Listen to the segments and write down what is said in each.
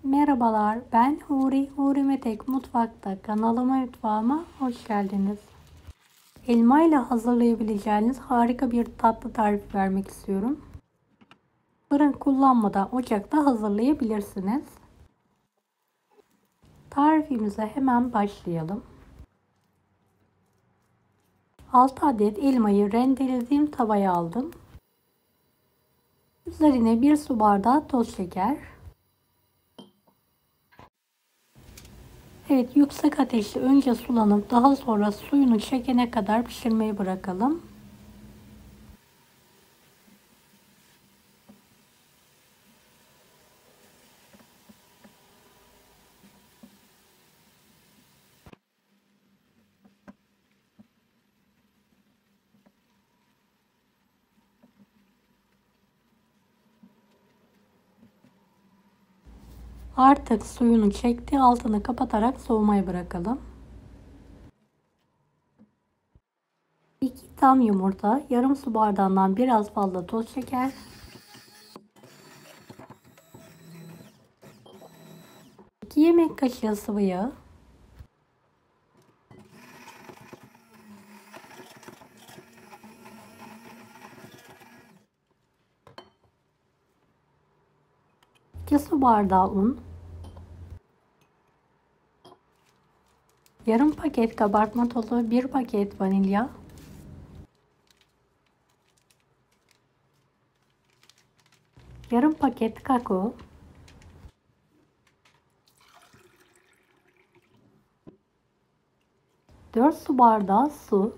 Merhabalar, ben Huri Metek Mutfak'ta kanalıma mutfağıma hoş geldiniz. Elma ile hazırlayabileceğiniz harika bir tatlı tarifi vermek istiyorum. Fırın kullanmadan ocakta hazırlayabilirsiniz. Tarifimize hemen başlayalım. 6 adet elmayı rendelediğim tavaya aldım. Üzerine 1 su bardağı toz şeker. Evet, yüksek ateşte önce sulanıp daha sonra suyunu çekene kadar pişirmeyi bırakalım. Artık suyunu çekti, altını kapatarak soğumaya bırakalım. 2 tam yumurta, yarım su bardağından biraz fazla toz şeker, 2 yemek kaşığı sıvı yağ, 2 su bardağı un, yarım paket kabartma tozu, 1 paket vanilya, 1 paket kakao, 4 su bardağı su,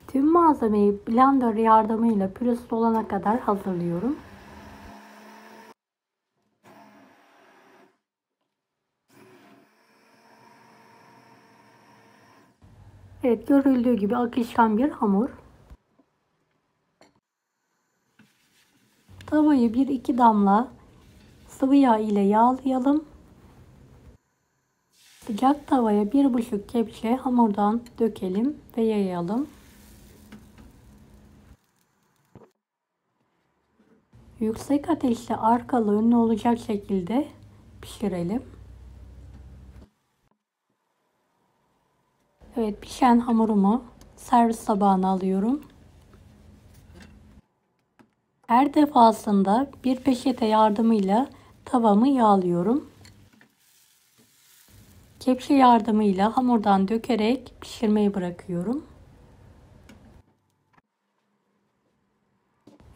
tüm malzemeyi blender yardımıyla pürüzsüz olana kadar hazırlıyorum. Evet, görüldüğü gibi akışkan bir hamur. Tavayı 1-2 damla sıvı yağ ile yağlayalım. Sıcak tavaya 1,5 kepçe hamurdan dökelim ve yayalım. Yüksek ateşte arkalı önlü olacak şekilde pişirelim. Evet, pişen hamurumu servis tabağına alıyorum. Her defasında bir peçete yardımıyla tavamı yağlıyorum. Kepçe yardımıyla hamurdan dökerek pişirmeyi bırakıyorum.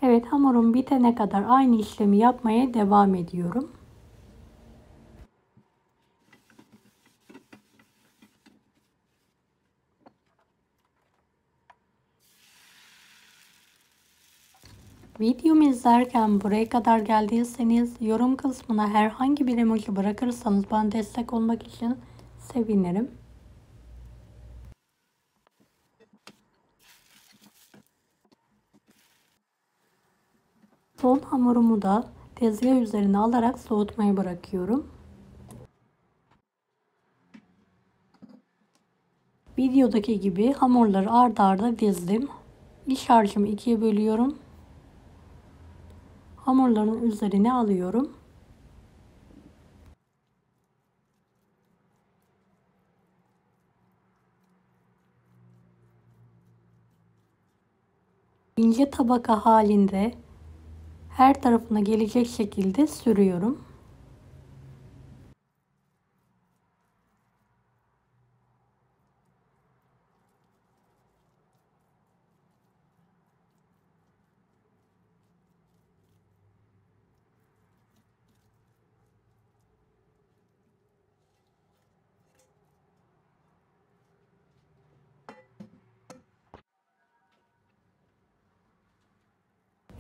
Evet, hamurum bitene kadar aynı işlemi yapmaya devam ediyorum. Videomu izlerken buraya kadar geldiyseniz yorum kısmına herhangi bir emoji bırakırsanız bana destek olmak için sevinirim. Son hamurumu da tezgah üzerine alarak soğutmaya bırakıyorum. Videodaki gibi hamurları ard arda dizdim. İç harcımı ikiye bölüyorum. Hamurların üzerine alıyorum. İnce tabaka halinde her tarafına gelecek şekilde sürüyorum.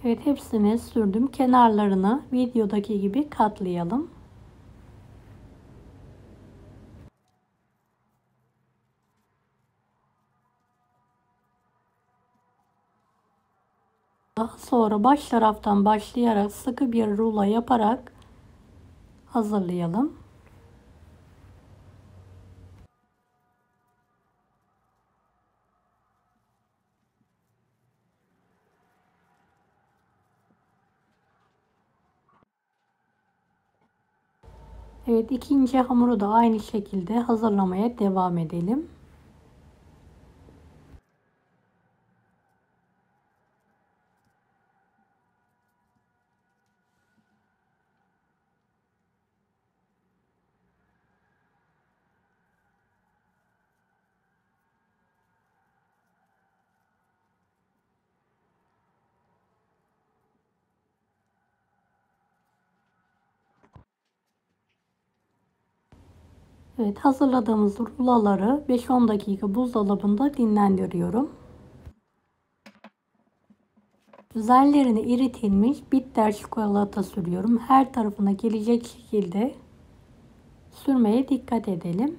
Evet, hepsini sürdüm. Kenarlarını videodaki gibi katlayalım. Daha sonra baş taraftan başlayarak sıkı bir rulo yaparak hazırlayalım. Evet, ikinci hamuru da aynı şekilde hazırlamaya devam edelim. Evet, hazırladığımız ruloları 5-10 dakika buzdolabında dinlendiriyorum. Üzerlerine eritilmiş bitter çikolata sürüyorum. Her tarafına gelecek şekilde sürmeye dikkat edelim.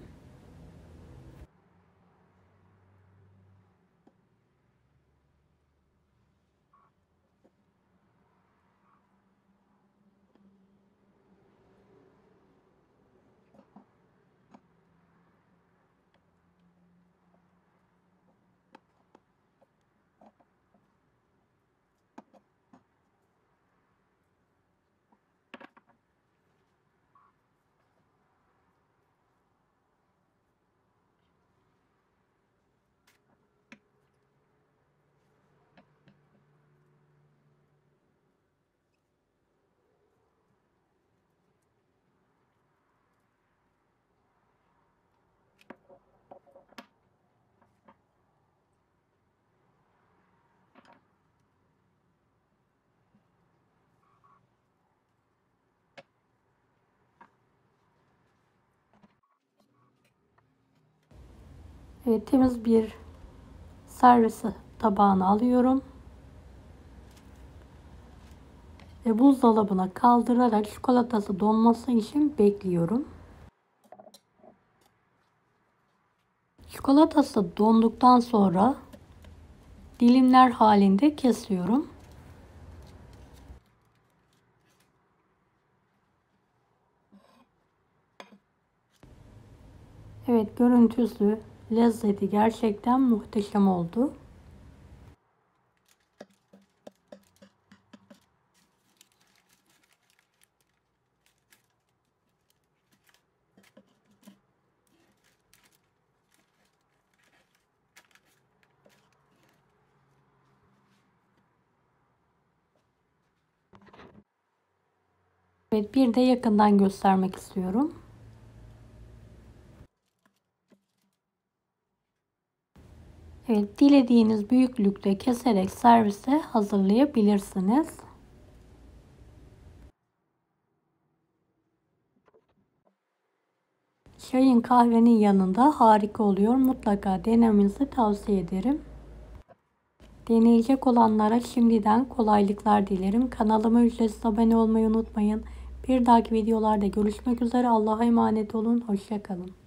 Evet, temiz bir servis tabağına alıyorum. Ve buzdolabına kaldırarak çikolatası donması için bekliyorum. Çikolatası donduktan sonra dilimler halinde kesiyorum. Evet, görüntüsü, lezzeti gerçekten muhteşem oldu. Evet, bir de yakından göstermek istiyorum. Evet, dilediğiniz büyüklükte keserek servise hazırlayabilirsiniz. Çayın kahvenin yanında harika oluyor. Mutlaka denemenizi tavsiye ederim. Deneyecek olanlara şimdiden kolaylıklar dilerim. Kanalıma ücretsiz abone olmayı unutmayın. Bir dahaki videolarda görüşmek üzere. Allah'a emanet olun. Hoşça kalın.